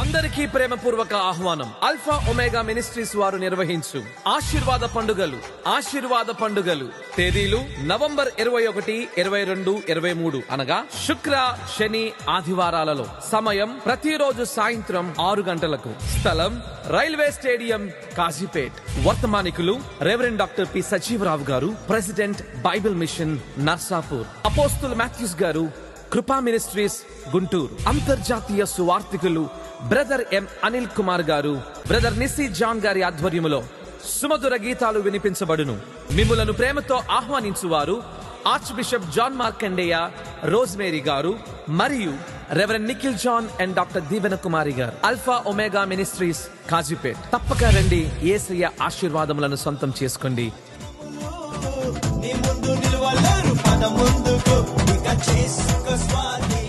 అందరికీ ప్రేమపూర్వక ఆహ్వానం. Alpha omega ministries వారు నిర్వహించు ఆశీర్వాద పండుగలు తేదీలు నవంబర్ 21, 22, 23 అనగా శుక్ర, శని, ఆదివారాలలో. సమయం ప్రతిరోజు సాయంత్రం 6 గంటలకు. స్థలం రైల్వే స్టేడియం, కాజీపేట్. వర్తమానికులు రెవరెండ్ డాక్టర్ పి సజీవరావు గారు, president, Bible mission, Narsapur. Apostle Matthews గారు, కృపా మినిస్ట్రీస్, గుంటూరు. అంతర్జాతీయ సువార్థికులు బ్రదర్ ఎం అనిల్ కుమార్ గారు, బ్రదర్ నిస్సి జాన్ గారి ఆధ్వర్యములో సుమధుర గీతాలు వినిపించబడును. మిమ్ములను ప్రేమతో ఆహ్వానించువారు archbishop John Markandeya, Rosemary గారు మరియు reverend Nikhil John and doctor Deevena Kumari గారు. Alpha omega ministries, Kazipet. తప్పక రండి, యేసయ్య ఆశీర్వాదములను సొంతం చేసుకోండి. నీ ముందు నిలవలేరు, పద ముందుకు ఇక చేసుకో స్వామి.